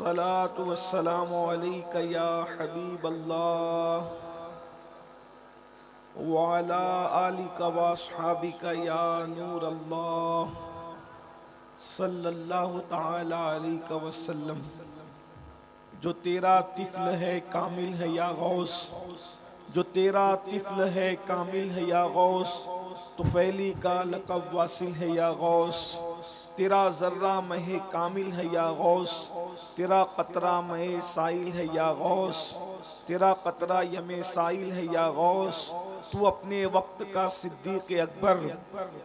الصلاة والسلام عليك يا حبيب الله وعلى آلك وأصحابك يا نور الله صلی اللہ تعالی علیہ وسلم۔ جو تیرا طفل ہے کامل ہے یا غوث، جو تیرا طفل ہے کامل ہے یا غوث، طفیلی کا لقب واصل ہے یا غوث، تیرا ذرہ مہ کامل ہے یا غوث، تیرا قطرہ مہ سائل ہے یا غوث، تیرا قطرہ یم سائل ہے یا غوث، تو اپنے وقت کا صدیق اکبر،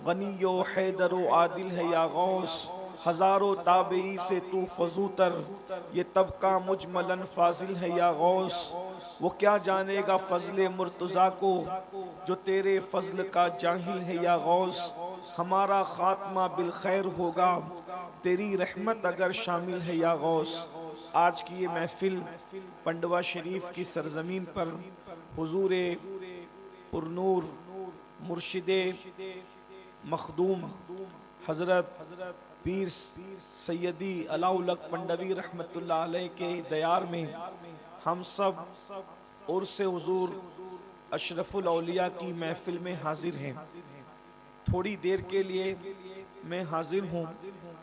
غنی و حیدر و عادل ہے یا غوث، ہزاروں تابعی سے تو فضوتر، یہ طبقہ مجملاً فاضل ہے یا غوث۔ وہ کیا جانے گا فضل مرتضیٰ کو جو تیرے فضل کا جاہل ہے یا غوث، ہمارا خاتمہ بالخیر ہوگا تیری رحمت اگر شامل ہے یا غوث۔ آج کی یہ محفل پنڈوا شریف کی سرزمین پر حضور پرنور مرشد مخدوم حضرت پیر سیدی علاؤلق پنڈوی رحمت اللہ علیہ کے دیار میں ہم سب عرس حضور اشرف الاولیاء کی محفل میں حاضر ہیں۔ تھوڑی دیر کے لیے میں حاضر ہوں،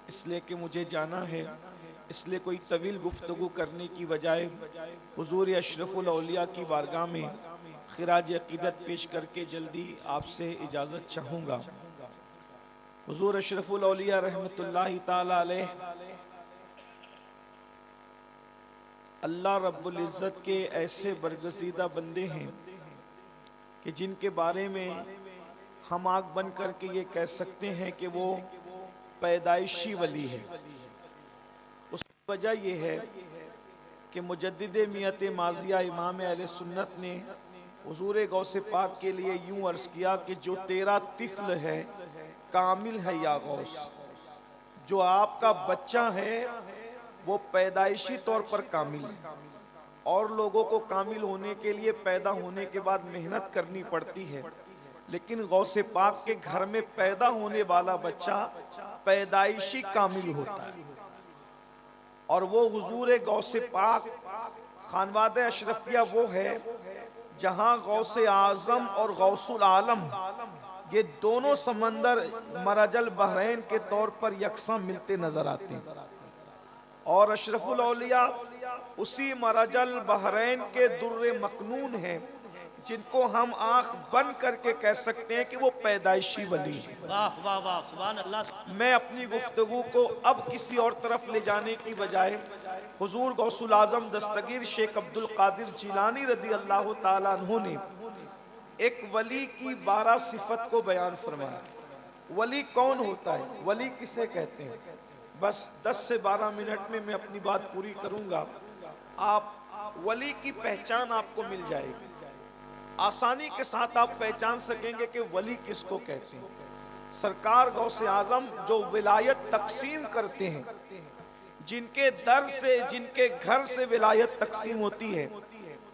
اس لیے کہ مجھے جانا ہے، اس لیے کوئی طویل گفتگو کرنے کی بجائے حضور اشرف الاولیاء کی بارگاہ میں خراج عقیدت پیش کر کے جلدی آپ سے اجازت چاہوں گا۔ حضور اشرف الاولیاء رحمت اللہ تعالی علیہ اللہ رب العزت کے ایسے برگزیدہ بندے ہیں کہ جن کے بارے میں ہم آنکھ بن کر کے یہ کہہ سکتے ہیں کہ وہ پیدائشی ولی ہے۔ اس کی وجہ یہ ہے کہ مجدد میت ماضیہ امام اہل سنت نے حضور غوث پاک کے لیے یوں عرض کیا کہ جو تیرا طفل ہے کامل ہے یا غوث، جو آپ کا بچہ ہے وہ پیدائشی طور پر کامل ہے، اور لوگوں کو کامل ہونے کے لیے پیدا ہونے کے بعد محنت کرنی پڑتی ہے، لیکن غوث پاک کے گھر میں پیدا ہونے والا بچہ پیدائشی کامل ہوتا ہے، اور وہ حضور غوث پاک خانواد اشرفیہ وہ ہے جہاں غوث اعظم اور غوث العالم یہ دونوں سمندر مرج البحرین کے طور پر یکساں ملتے نظر آتے ہیں، اور اشرف الاولیاء اسی مرج البحرین کے در مکنون ہیں جن کو ہم آنکھ بند کر کے کہہ سکتے ہیں کہ وہ پیدائشی ولی ہیں۔ واہ واہ واہ سبحان اللہ۔ میں اپنی گفتگو کو اب کسی اور طرف لے جانے کی بجائے حضور غوث العظم دستگیر شیخ عبدالقادر جیلانی رضی اللہ تعالیٰ عنہ نے ایک ولی کی 12 صفت کو بیان فرمایا۔ ولی کون ہوتا ہے؟ ولی کسے کہتے ہیں؟ بس 10 سے 12 منٹ میں میں اپنی بات پوری کروں گا، آپ ولی کی پہچان آپ کو مل جائے گی، آسانی کے ساتھ آپ پہچان سکیں گے کہ ولی کس کو کہتے ہیں۔ سرکار غوث اعظم جو ولایت تقسیم کرتے ہیں، جن کے در سے جن کے گھر سے ولایت تقسیم ہوتی ہے،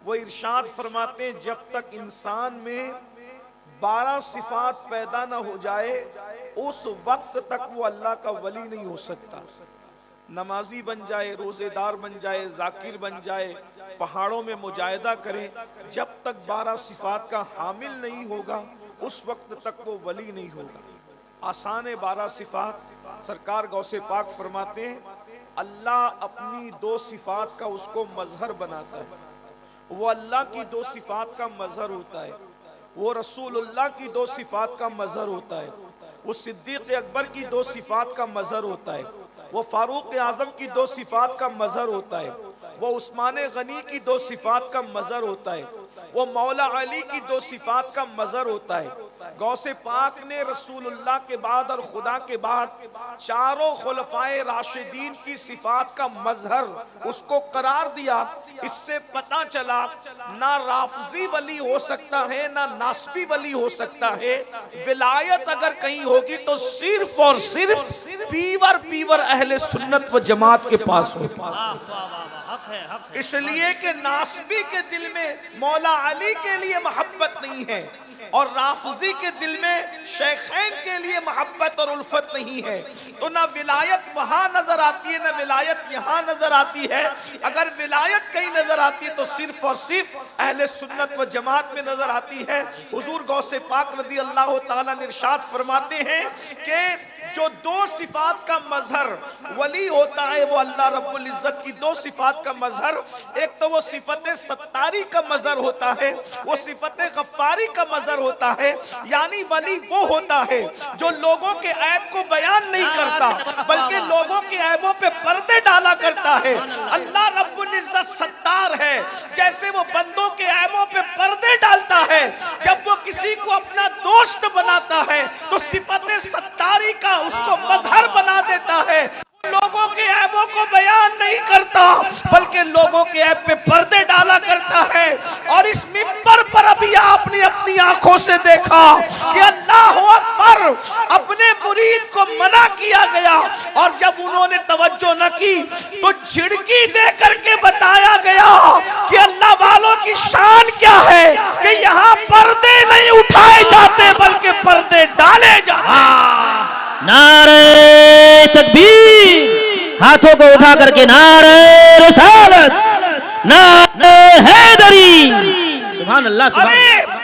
وہ ارشاد فرماتے ہیں جب تک انسان میں 12 صفات پیدا نہ ہو جائے اس وقت تک وہ اللہ کا ولی نہیں ہو سکتا۔ نمازی بن جائے، روزے دار بن جائے، ذاکر بن جائے، پہاڑوں میں مجاہدہ کرے، جب تک 12 صفات کا حامل نہیں ہوگا اس وقت تک وہ ولی نہیں ہوگا۔ آسان 12 صفات سرکار غوث پاک فرماتے ہیں اللہ اپنی 2 صفات کا اس کو مظہر بناتا ہے، وہ اللہ کی 2 صفات کا مظہر ہوتا ہے، وہ رسول اللہ کی 2 صفات کا مظہر ہوتا ہے، وہ صدیق اکبر کی 2 صفات کا مظہر ہوتا ہے، وہ فاروق اعظم کی 2 صفات کا مظہر ہوتا ہے، وہ عثمان غنی کی 2 صفات کا مظہر ہوتا ہے، وہ مولا علی کی 2 صفات کا مظہر ہوتا ہے۔ غوث پاک نے رسول اللہ کے بعد اور خدا کے بعد چاروں خلفائے راشدین کی صفات کا مظہر اس کو قرار دیا۔ اس سے پتہ چلا نہ رافضی ولی ہو سکتا ہے نہ ناسبی ولی ہو سکتا ہے، ولایت اگر کہیں ہوگی تو صرف اور صرف پیور اہل سنت و جماعت کے پاس ہوگی۔ اس لیے کہ ناسبی کے دل میں مولا علی کے لیے محبت نہیں ہے، اور رافضی کے دل میں شیخین کے لیے محبت اور الفت نہیں ہے، تو نہ ولایت وہاں نظر آتی ہے نہ ولایت یہاں نظر آتی ہے۔ اگر ولایت کہیں نظر آتی ہے تو صرف اور صرف اہل سنت و جماعت میں نظر آتی ہے۔ حضور غوث پاک رضی اللہ تعالیٰ نے ارشاد فرماتے ہیں کہ جو دو صفات کا مظہر ولی ہوتا ہے وہ اللہ رب العزت کی دو صفات کا مظہر، ایک تو وہ صفت ستاری کا مظہر ہوتا ہے، وہ صفت غفاری کا مظہر ہوتا ہے۔ یعنی ولی وہ ہوتا ہے جو لوگوں کے عیب کو بیان نہیں کرتا بلکہ لوگوں کے عیبوں پہ پردے ڈالا کرتا ہے۔ اللہ رب العزت ستار ہے، جیسے وہ بندوں کے عیبوں پہ پردے ڈالتا ہے، جب وہ کسی کو اپنا دوست بناتا ہے تو صفت ستاری کا اس کو مظہر بنا دیتا ہے، لوگوں کے عیبوں کو بیان نہیں کرتا بلکہ لوگوں کے عیب پہ پردے ڈالا کرتا ہے۔ اور اس منبر پر ابھی آپ نے اپنی آنکھوں سے دیکھا کہ اللہ اکبر اپنے مرید کو منع کیا گیا، اور جب انہوں نے توجہ نہ کی تو جھڑکی دے کر کے بتایا گیا کہ اللہ والوں کی شان کیا ہے کہ یہاں پردے نہیں اٹھائے جاتے بلکہ پردے ڈالے جاتے۔ نعرہ تکبیر، ہاتھوں کو اٹھا کر کے نعرہ رسالت، نعرہ حیدری، سبحان اللہ سبحان اللہ۔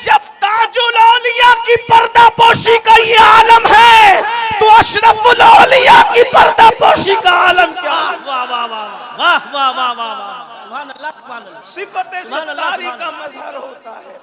جب تاج الاولیاء کی پردہ پوشی کا یہ عالم ہے تو اشرف الاولیاء کی پردہ پوشی کا عالم کیا ہے؟ واہ واہ واہ واہ واہ واہ واہ، سبحان اللہ سبحان اللہ۔ صفت ستاری کا مظہر ہوتا ہے۔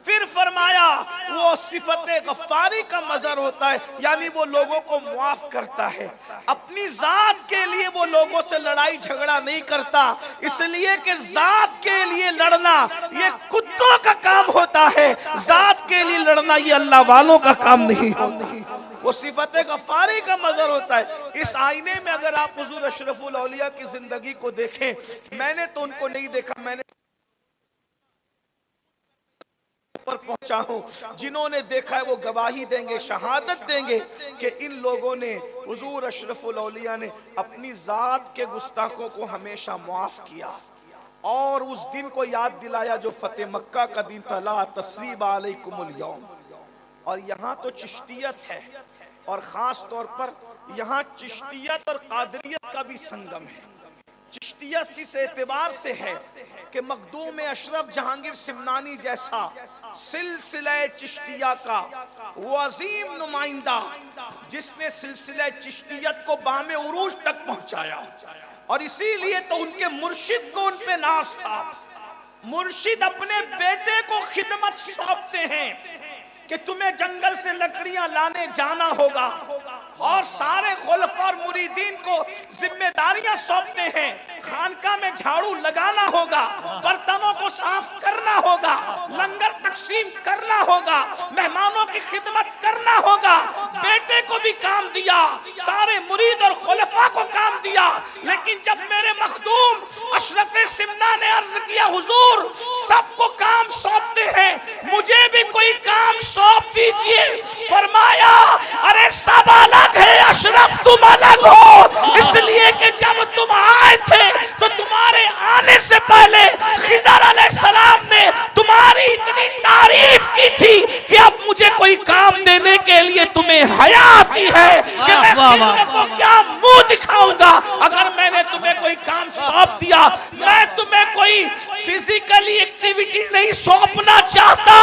پھر فرمایا وہ صفت غفاری کا مظہر ہوتا ہے، یعنی وہ لوگوں کو معاف کرتا ہے، اپنی ذات کے لیے وہ لوگوں سے لڑائی جھگڑا نہیں کرتا، اس لیے کہ ذات کے لیے لڑنا یہ کتوں کا کام ہوتا ہے، ذات کے لیے لڑنا یہ اللہ والوں کا کام نہیں ہوتا۔ وہ صفت غفاری کا مظہر ہوتا ہے۔ اس آئینے میں اگر آپ حضور اشرف الاولیاء کی زندگی کو دیکھیں، میں نے تو ان کو نہیں دیکھا، میں نے پر پہنچا ہوں، جنہوں نے دیکھا ہے وہ گواہی دیں گے، شہادت دیں گے کہ ان لوگوں نے حضور اشرف الاولیاء نے اپنی ذات کے گستاخوں کو ہمیشہ معاف کیا، اور اس دن کو یاد دلایا جو فتح مکہ کا دن تھا، لا تثریب علیکم اليوم۔ اور یہاں تو چشتیت ہے، اور خاص طور پر یہاں چشتیت اور قادریت کا بھی سنگم ہے۔ چشتیت اس اعتبار سے ہے کہ مخدوم اشرف جہانگیر سمنانی جیسا سلسلہ چشتیہ کا وہ عظیم نمائندہ جس نے سلسلہ چشتیت کو بام عروج تک پہنچایا، اور اسی لیے تو ان کے مرشد کو ان پہ ناز تھا۔ مرشد اپنے بیٹے کو خدمت سونپتے ہیں کہ تمہیں جنگل سے لکڑیاں لانے جانا ہوگا، اور سارے خلفاء اور مریدین کو ذمہ داریاں سونپتے ہیں، خانقاہ میں جھاڑو لگانا ہوگا، برتنوں کو صاف کرنا ہوگا، لنگر تقسیم کرنا ہوگا، مہمانوں کی خدمت کرنا ہوگا۔ بیٹے کو بھی کام دیا، سارے مرید اور خلفاء کو کام دیا، لیکن جب میرے مخدوم اشرف سمنہ نے عرض کیا حضور سب کو کام سونپتے ہیں، مجھے بھی کوئی کام سونپ دیجئے، فرمایا ارے سب الگ ہے اشرف تم الگ ہو، اس لیے کہ جب تم آئے تھے تو تمہارے آنے سے پہلے خضر علیہ السلام نے تمہاری اتنی تعریف کی تھی کہ اب مجھے کوئی کام دینے کے لیے تمہیں حیا آتی ہے کہ میں خضر کو کیا منہ دکھاؤں گا۔ اگر میں نے تمہیں کوئی کام سونپ دیا، میں تمہیں کوئی فزیکلی ایکٹیویٹی نہیں سونپنا چاہتا،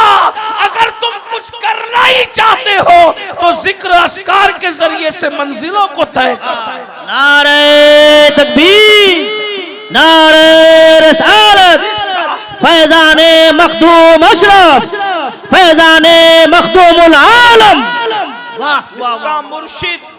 اگر تم کچھ کرنا ہی چاہتے ہو تو ذکر اذکار کے ذریعے سے منزلوں کو طے کرتا ہے۔ نعرہ تکبیر، نعرہ رسالت، فیضان مخدوم اشرف، فیضان مخدوم العالم۔ اس کا مرشد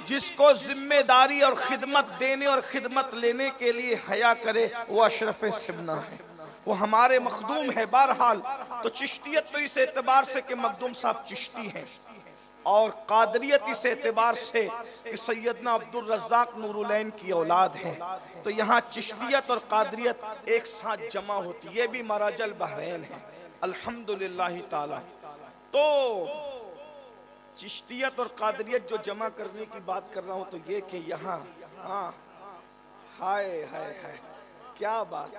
جس کو ذمہ داری اور خدمت دینے اور خدمت لینے کے لیے حیا کرے وہ اشرف سمنہ ہے، وہ ہمارے مخدوم ہے۔ بہرحال تو چشتیت تو اس اعتبار سے کہ مخدوم صاحب چشتی ہیں، اور قادریت اس اعتبار سے کہ سیدنا عبدالرزاق نورالعین کی اولاد ہے، تو یہاں چشتیت اور قادریت ایک ساتھ جمع ہوتی، یہ بھی مراج البحرین ہے الحمدللہ تعالی۔ تو چشتیت اور قادریت جو جمع کرنے کی بات کر رہا ہوں تو یہ کہ یہاں ہائے ہائے ہائے کیا بات،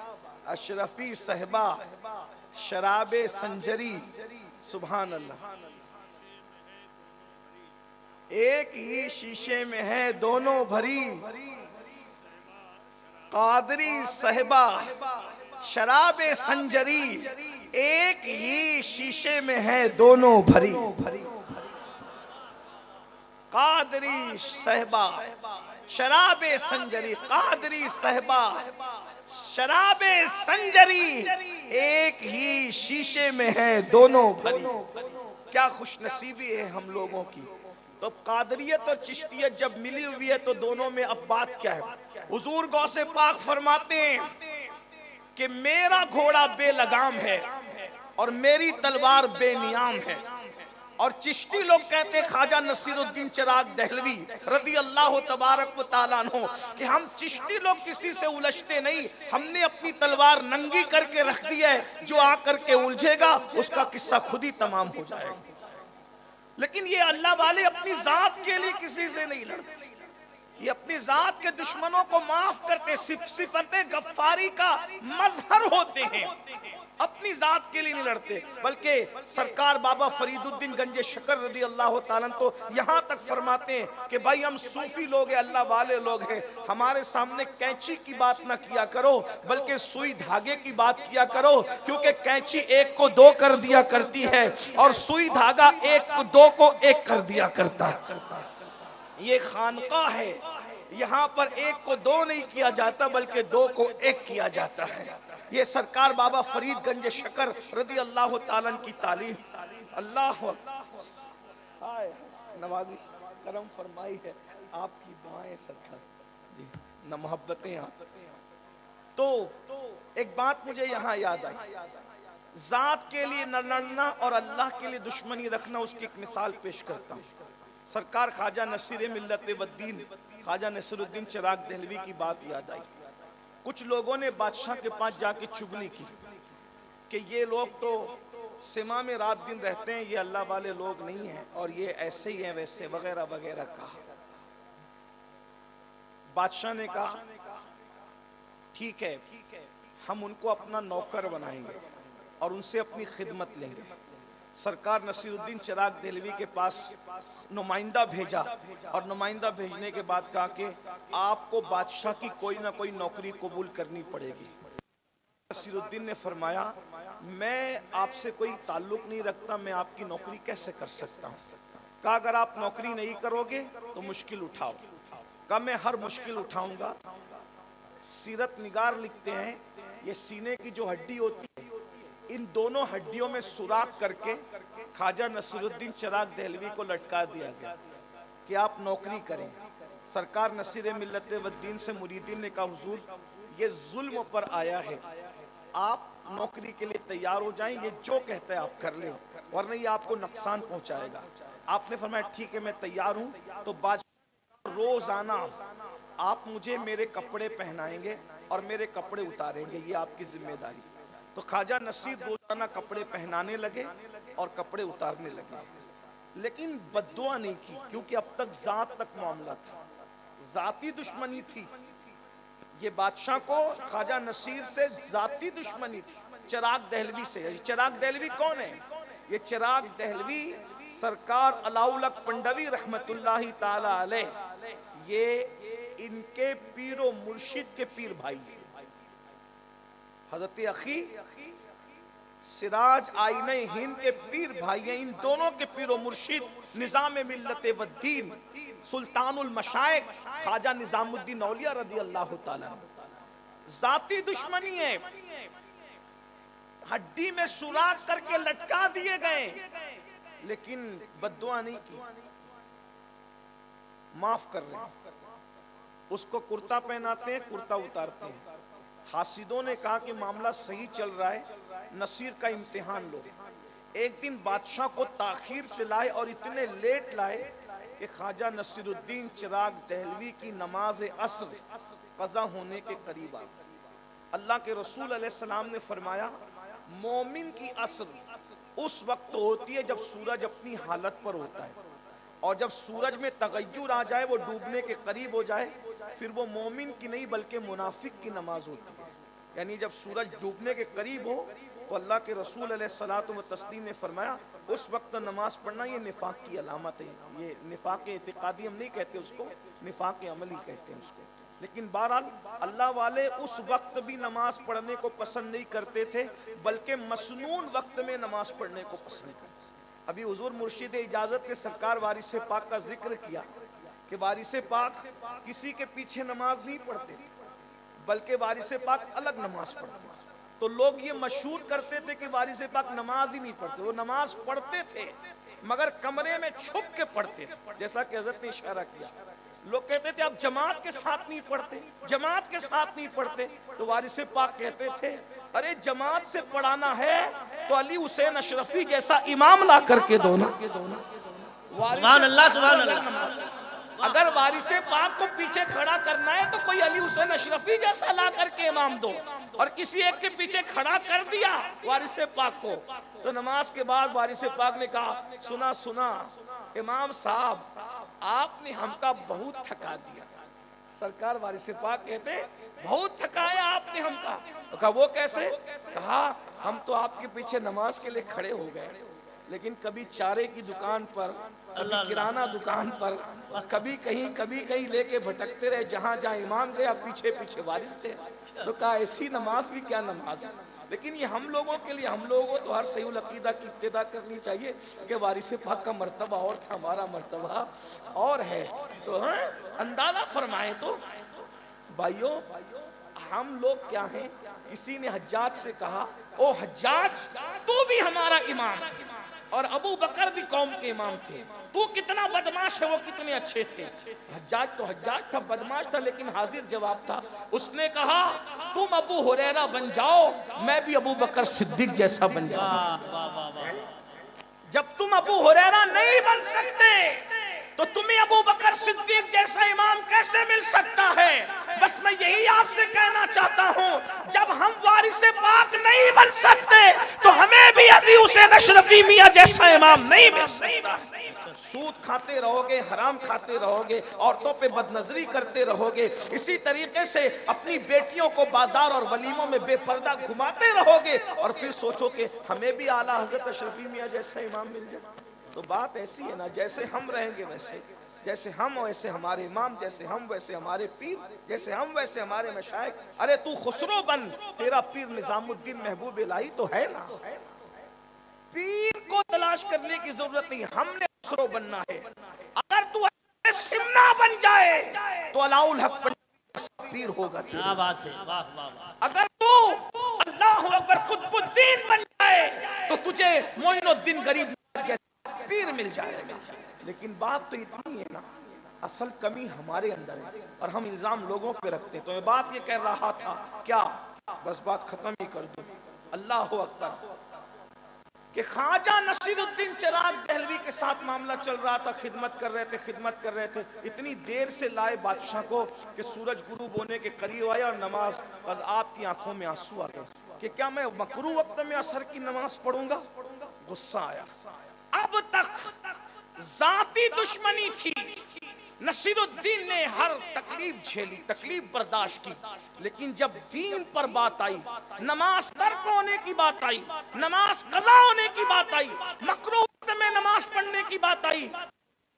اشرفی صحبہ شراب سنجری، سبحان اللہ، ایک ہی شیشے میں ہے دونوں بھری، قادری صحبہ شراب سنجری، ایک ہی شیشے میں ہے دونوں بھری، قادری صحبہ شراب سنجری، قادری صحبہ شراب سنجری، ایک ہی شیشے میں ہے دونوں بھری۔ کیا خوش نصیبی ہے ہم لوگوں کی۔ تو قادریت اور چشتیت جب ملی ہوئی ہے تو دونوں میں اب بات کیا ہے؟ حضور غوث پاک فرماتے ہیں کہ میرا گھوڑا بے لگام ہے اور میری تلوار بے نیام ہے، اور چشتی لوگ کہتے ہیں خواجہ نصیر الدین چراغ دہلوی رضی اللہ تبارک و تعالیٰ عنہ کہ ہم چشتی لوگ کسی سے الجھتے نہیں، ہم نے اپنی تلوار ننگی کر کے رکھ دی ہے، جو آ کر کے الجھے گا اس کا قصہ خود ہی تمام ہو جائے گا۔ لیکن یہ اللہ والے اپنی ذات کے لیے کسی سے نہیں لڑتے، یہ اپنی ذات کے دشمنوں کو معاف کرتے، صفت غفاری کا مظہر ہوتے ہیں، اپنی ذات کے لیے نہیں لڑتے۔ بلکہ سرکار بابا فرید الدین گنج شکر رضی اللہ تعالیٰ تو یہاں تک فرماتے ہیں کہ بھائی ہم صوفی لوگ ہیں، اللہ والے لوگ ہیں، ہمارے سامنے کینچی کی بات نہ کیا کرو بلکہ سوئی دھاگے کی بات کیا کرو، کیونکہ کینچی ایک کو دو کر دیا کرتی ہے اور سوئی دھاگا ایک کو دو کو ایک کر دیا کرتا ہے۔ یہ خانقاہ ہے، یہاں پر ایک کو دو نہیں کیا جاتا بلکہ دو کو ایک کیا جاتا ہے۔ یہ سرکار بابا فرید گنج شکر رضی اللہ تعالیٰ کی تعلیم۔ اللہ نوازش کرم فرمائی ہے آپ کی دعائیں سرکار جی، نہ محبتیں آپ۔ تو ایک بات مجھے یہاں یاد آئی، ذات کے لیے نہ لڑنا اور اللہ کے لیے دشمنی رکھنا، اس کی ایک مثال پیش کرتا ہوں۔ سرکار خواجہ نصیر ملت والدین خواجہ نصیر الدین چراغ دہلوی کی بات یاد آئی۔ کچھ لوگوں نے بادشاہ کے پاس جا کے چغلی کی کہ یہ لوگ تو سما میں رات دن رہتے ہیں، یہ اللہ والے لوگ نہیں ہیں اور یہ ایسے ہی ہیں ویسے وغیرہ وغیرہ کہا۔ بادشاہ نے کہا ٹھیک ہے، ہم ان کو اپنا نوکر بنائیں گے اور ان سے اپنی خدمت لیں گے۔ سرکار نصیر الدین چراغ دہلوی کے پاس نمائندہ بھیجا اور نمائندہ بھیجنے کے بعد کہا کہ آپ کو بادشاہ کی کوئی نہ کوئی نوکری قبول کرنی پڑے گی۔ نصیر الدین نے فرمایا میں آپ سے کوئی تعلق نہیں رکھتا، میں آپ کی نوکری کیسے کر سکتا ہوں؟ کہا اگر آپ نوکری نہیں کرو گے تو مشکل اٹھاؤ۔ کہا میں ہر مشکل اٹھاؤں گا۔ سیرت نگار لکھتے ہیں یہ سینے کی جو ہڈی ہوتی ہے، ان دونوں ہڈیوں میں سوراخ کر کے خواجہ نصیر الدین چراغ دہلوی کو لٹکا دیا گیا کہ آپ نوکری کریں۔ سرکار نصیر ملت والدین سے مریدین نے کہا حضور یہ ظلم پر آیا ہے، آپ نوکری کے لیے تیار ہو جائیں، یہ جو کہتا ہے آپ کر لیں ورنہ یہ آپ کو نقصان پہنچائے گا۔ آپ نے فرمایا ٹھیک ہے میں تیار ہوں۔ تو بادشاہ روزانہ آپ مجھے میرے کپڑے پہنائیں گے اور میرے کپڑے اتاریں گے، یہ آپ کی ذمہ داری۔ تو خواجہ نصیر روزانہ کپڑے پہنانے لگے اور کپڑے اتارنے لگے، لیکن بد دعا نہیں کی کیونکہ اب تک ذات تک معاملہ تھا، ذاتی دشمنی تھی۔ یہ بادشاہ کو خواجہ نصیر سے ذاتی دشمنی تھی، چراغ دہلوی سے۔ چراغ دہلوی کون ہے؟ یہ چراغ دہلوی سرکار علاؤالحق پنڈوی رحمت اللہ تعالی علیہ، یہ ان کے پیر و مرشد کے پیر بھائی ہیں۔ حضرت اخی سراج آئینہ ہند کے پیر بھائی ہیں، ان دونوں کے پیر و مرشد نظام ملت والدین سلطان المشائق خواجہ نظام الدین اولیاء رضی اللہ تعالیٰ۔ ذاتی دشمنی ہے، ہڈی میں سوراخ کر کے لٹکا دیے گئے لیکن بد دعا نہیں کی، معاف کر رہے ہیں۔ اس کو کرتا پہناتے ہیں، کرتا اتارتے ہیں۔ حاسدوں نے کہا کہ معاملہ صحیح چل رہا ہے، نصیر کا امتحان لو۔ ایک دن بادشاہ کو تاخیر سے لائے اور اتنے لیٹ لائے کہ خواجہ نصیر الدین چراغ دہلوی کی نماز عصر قضا ہونے کے قریب آ گئی۔ اللہ کے رسول علیہ السلام نے فرمایا مومن کی عصر اس وقت ہوتی ہے جب سورج اپنی حالت پر ہوتا ہے، اور جب سورج میں تغیر آ جائے، وہ ڈوبنے کے قریب ہو جائے، پھر وہ مومن کی نہیں بلکہ منافق کی نماز ہوتی ہے۔ یعنی جب سورج ڈوبنے کے قریب ہو تو اللہ کے رسول علیہ الصلوۃ والتسلیم نے فرمایا اس وقت نماز پڑھنا یہ نفاق کی علامت ہے. یہ نفاق اعتقادی ہم نہیں کہتے اس کو, نفاق عملی کہتے ہیں اس کو. لیکن بہرحال اللہ والے اس وقت بھی نماز پڑھنے کو پسند نہیں کرتے تھے, بلکہ مسنون وقت میں نماز پڑھنے کو پسند کرتے تھے. ابھی حضور مرشد اجازت نے سرکار وارث پاک کا ذکر کیا کہ وارث پاک کسی کے پیچھے نماز نہیں پڑھتے بلکہ وارث پاک الگ نماز پڑھتے تھے. تو لوگ یہ مشہور کرتے تھے کہ وارث پاک نماز ہی نہیں پڑھتے. وہ نماز پڑھتے تھے مگر کمرے میں چھپ کے پڑھتے تھے, جیسا کہ حضرت نے اشارہ کیا. لوگ کہتے تھے اب جماعت کے ساتھ نہیں پڑھتے, جماعت کے ساتھ نہیں پڑھتے. تو وارث پاک کہتے تھے ارے جماعت سے پڑھانا ہے تو علی حسین اشرفی جیسا امام لا کر کے دو نا. سبحان اللہ سبحان اللہ. اگر وارث پاک کو پیچھے کھڑا کرنا ہے تو کوئی علی حسین اشرفی جیسا لا کر کے امام دو. اور کسی ایک کے پیچھے کھڑا کر دیا وارث پاک کو تو نماز کے بعد وارث پاک نے کہا سنا سنا امام صاحب آپ نے ہم کا بہت تھکا دیا. سرکار وارث پاک کہتے بہت تھکایا آپ نے ہم کا. کہا وہ کیسے؟ کہا ہم تو آپ کے پیچھے نماز کے لیے کھڑے ہو گئے, لیکن کبھی چارے کی دکان پر, کبھی کرانہ دکان پر, کبھی کہیں لے کے بھٹکتے رہے. جہاں جہاں امام گیا پیچھے پیچھے وارث تھے. تو کہا ایسی نماز بھی کیا نماز ہے. لیکن یہ ہم لوگوں کے لیے, ہم لوگوں کو تو ہر صحیح العقیدہ کی ابتدا کرنی چاہیے کہ وارث پاک کا مرتبہ اور تھا, ہمارا مرتبہ اور ہے. تو اندازہ فرمائیں تو بھائیوں ہم لوگ کیا ہیں. کسی نے حجاج سے کہا او حجاج تو بھی ہمارا امام, اور ابو بکر بھی قوم کے امام تھے, تو کتنا بدماش ہے وہ کتنے اچھے تھے. حجاج تھا, بدماش تھا, لیکن حاضر جواب تھا. اس نے کہا تم ابو ہریرہ بن جاؤ, میں بھی ابو بکر صدیق جیسا بن جاؤں. جب تم ابو ہریرہ نہیں بن سکتے تو تمہیں ابو بکر صدیق جیسا امام کیسے مل سکتا ہے. بس میں یہی آپ سے کہنا چاہتا ہوں, جب ہم وارث پاک نہیں بن سکتے تو ہمیں بھی علی حسین اشرفی میاں جیسا امام نہیں مل سکتا. سود کھاتے رہو گے, حرام کھاتے رہو گے, عورتوں پہ بدنظری کرتے رہو گے, اسی طریقے سے اپنی بیٹیوں کو بازار اور ولیموں میں بے پردہ گھماتے رہو گے, اور پھر سوچو کہ ہمیں بھی اعلیٰ حضرت اشرفی میاں جیسا امام مل جائے. تو بات ایسی ہے نا, جیسے ہم رہیں گے ویسے, جیسے ہم ویسے ہمارے امام, جیسے ہم ویسے ہمارے پیر, جیسے ہم ویسے ہمارے مشائخ. ارے تو خسرو بن, تیرا پیر نظام الدین محبوب الہی تو ہے نا. پیر کو تلاش کرنے کی ضرورت نہیں, ہم نے خسرو بننا ہے. اگر تو سمنا بن جائے تو علاء الحق پیر ہوگا. کیا بات ہے, واہ واہ واہ. اگر تو اللہ اکبر قطب الدین بن جائے تو تجھے معین الدین غریب پیر مل جائے گا. لیکن بات تو اتنی ہے نا, اصل کمی ہمارے اندر ہے اور ہم الزام لوگوں پہ رکھتے ہیں. تو میں بات یہ کہہ رہا تھا, کیا بس بات ختم ہی کر دوں. اللہ اکبر. کہ خواجہ نصیر الدین چراغ دہلوی کے ساتھ معاملہ چل رہا تھا, خدمت کر رہے تھے. اتنی دیر سے لائے بادشاہ کو کہ سورج غروب ہونے کے قریب آیا اور نماز, بس آپ کی آنکھوں میں آنسو آ گئے کہ کیا میں مکروہ وقت میں عصر کی نماز پڑھوں گا. غصہ آیا. اب تک ذاتی دشمنی تھی, نصیر الدین نے ہر تکلیف جھیلی, تکلیف برداشت کی, لیکن جب دین پر بات آئی, نماز ترک ہونے کی بات آئی, نماز قضا ہونے کی بات آئی, مکروہ وقت میں نماز پڑھنے کی بات آئی,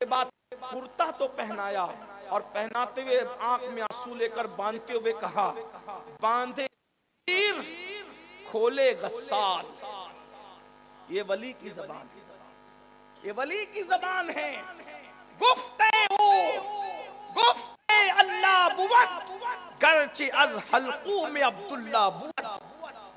بات کرتا تو پہنایا اور پہناتے ہوئے آنکھ میں آنسو لے کر باندھتے ہوئے کہا باندھے پیر کھولے غسال. یہ ولی کی زبان ہے, یہ ولی کی زبان ہے. گفتے اللہ بود گرچہ از حلقوم عبداللہ بود.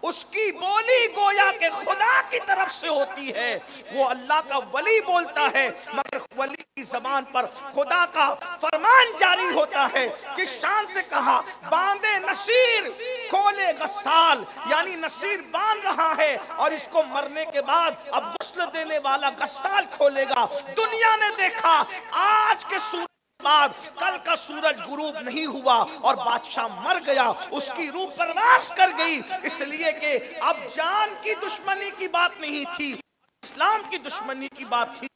اس کی بولی گویا کہ خدا کی طرف سے ہوتی ہے, وہ اللہ کا ولی بولتا ہے, مگر ولی کی زبان پر خدا کا فرمان جاری ہوتا ہے. کس شان سے کہا باندھے نصیر کھولے غسال, یعنی نصیر باندھ رہا ہے اور اس کو مرنے کے بعد اب غسل دینے والا غسال کھولے گا. دنیا نے دیکھا آج کے سورج بعد کل کا سورج غروب نہیں ہوا اور بادشاہ مر گیا, اس کی روح پرواز کر گئی, اس لیے کہ اب جان کی دشمنی کی بات نہیں تھی, اسلام کی دشمنی کی بات تھی.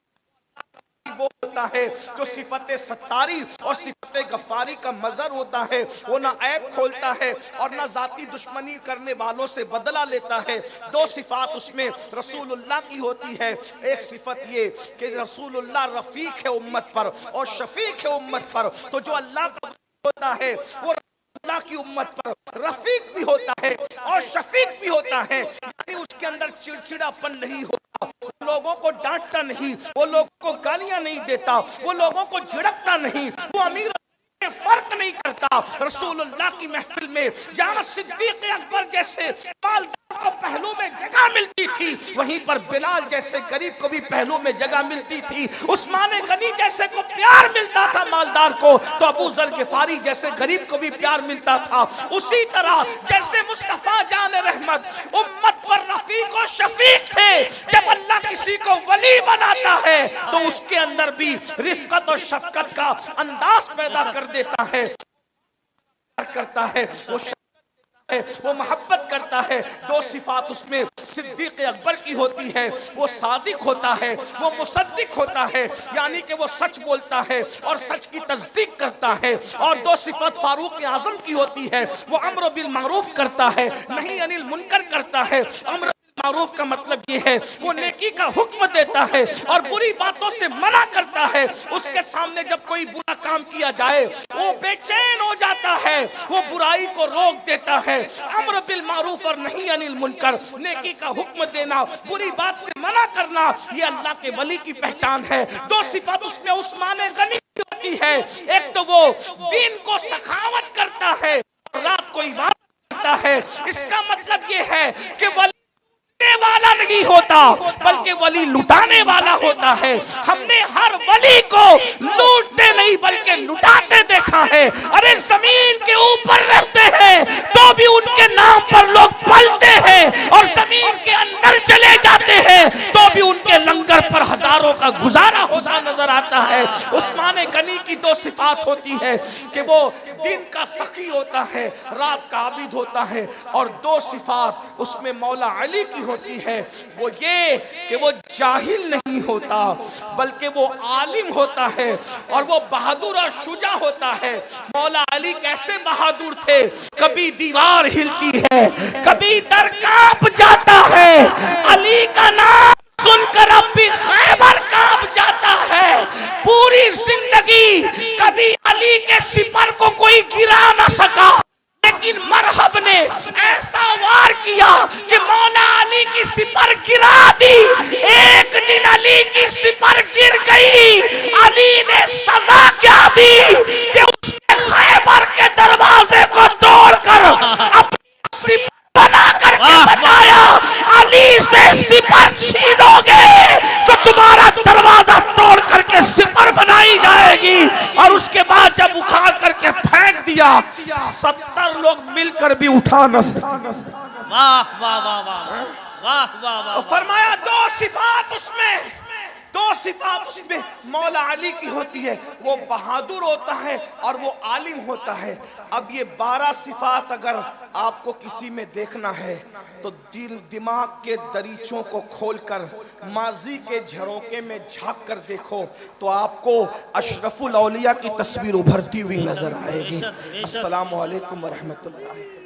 وہ ہوتا ہے جو صفت ستاری اور صفت غفاری کا مظہر ہوتا ہے، وہ نہ عیب کھولتا ہے اور نہ ذاتی دشمنی کرنے والوں سے بدلہ لیتا ہے۔ دو صفات اس میں رسول اللہ کی ہوتی ہے، ایک صفت یہ کہ رسول اللہ رفیق ہے امت پر اور شفیق ہے امت پر، تو جو اللہ کا ہوتا ہے وہ اللہ کی امت پر رفیق بھی ہوتا ہے اور شفیق بھی ہوتا ہے، یعنی اس کے اندر چڑچڑا پن نہیں ہوتا، وہ لوگوں کو ڈانٹتا نہیں، وہ لوگوں کو گالیاں نہیں دیتا، وہ لوگوں کو جھڑکتا نہیں، وہ امیر فرق نہیں کرتا۔ رسول اللہ کی محفل میں جہاں صدیق اکبر جیسے مالدار کو پہلو میں جگہ ملتی تھی، وہیں پر بلال جیسے غریب کو بھی پہلو میں جگہ ملتی تھی، عثمان غنی جیسے کو پیار ملتا تھا مالدار کو، تو ابو ذر غفاری جیسے غریب کو بھی پیار ملتا تھا۔ اسی طرح جیسے مصطفیٰ جان رحمت امت پر رفیق و شفیق تھے، جب اللہ کسی کو ولی بناتا ہے تو اس کے اندر بھی رفقت اور شفقت کا انداز پیدا کر دیتا ہے، کرتا ہے، وہ محبت کرتا ہے۔ دو صفات اس میں صدیق اکبر کی ہوتی ہے، وہ صادق ہوتا ہے، وہ مصدق ہوتا ہے، یعنی کہ وہ سچ بولتا ہے اور سچ کی تصدیق کرتا ہے۔ اور دو صفت فاروق اعظم کی ہوتی ہے، وہ امر بالمعروف کرتا ہے، نہی عن المنکر کرتا ہے۔ امر معروف کا مطلب یہ ہے وہ نیکی کا حکم دیتا ہے اور بری باتوں سے منع کرتا ہے۔ اس کے سامنے جب کوئی برا کام کیا جائے وہ بے چین ہو جاتا ہے، وہ برائی کو روک دیتا ہے۔ امر بالمعروف اور نہی عن المنکر، نیکی کا حکم دینا، بری بات سے منع کرنا، یہ اللہ کے ولی کی پہچان ہے۔ دو صفات اس میں عثمان غنی کی ہوتی ہے، ایک تو وہ دین کو سخاوت کرتا ہے اور رات کو عبادت کرتا ہے۔ اس کا مطلب یہ ہے کہ ولی والا نہیں ہوتا بلکہ ولی لٹانے والا ہوتا ہے۔ ہم نے ہر ولی کو لوٹتے نہیں بلکہ لٹاتے دیکھا ہے۔ ارے زمین کے اوپر رہتے ہیں تو بھی ان کے نام پر لوگ پلتے ہیں، اور زمین کے اندر چلے جاتے ہیں تو بھی ان کے لنگر پر ہزاروں کا گزارا ہوتا نظر آتا ہے۔ عثمان غنی کی دو صفات ہوتی ہے کہ وہ دن کا سخی ہوتا ہے، رات کا عابد ہوتا ہے، اور دو صفات اس میں مولا علی کی ہوتی ہے، وہ یہ کہ وہ جاہل نہیں ہوتا بلکہ وہ عالم ہوتا ہے، اور وہ بہادر اور شجاع ہوتا ہے۔ مولا علی کیسے بہادر تھے؟ کبھی دیوار ہلتی ہے، کبھی در کانپ جاتا ہے، علی کا نام سن کر اب بھی خیبر کانپ جاتا ہے۔ پوری زندگی کبھی علی کے سپر کو کوئی گرا نہ سکا، لیکن مرحب نے ایسا وار کیا کہ مولا علی کی سپر گرا دی۔ ایک دن علی کی سپر گر گئی، علی نے سزا کیا دی کہ اس کے خیبر کے دروازے کو توڑ کر اپنی سپر بنا کر کے بتایا، علی سے سپر چھینو گے تو تمہارا دروازہ توڑ کر کے سپر بنائی جائے گی۔ اور اس کے بعد جب اکھاڑ کر کے پھینک دیا، 70 لوگ مل کر بھی اٹھا نہ سکے۔ واہ واہ واہ واہ واہ واہ واہ۔ فرمایا دو صفات اس میں مولا علی کی ہوتی ہے، وہ بہادر ہوتا ہے اور وہ عالم ہوتا ہے۔ اب یہ 12 صفات اگر آپ کو کسی میں دیکھنا ہے تو دل دماغ کے دریچوں کو کھول کر ماضی کے جھروکے میں جھانک کر دیکھو تو آپ کو اشرف الاولیاء کی تصویر ابھرتی ہوئی نظر آئے گی۔ السلام علیکم ورحمۃ اللہ۔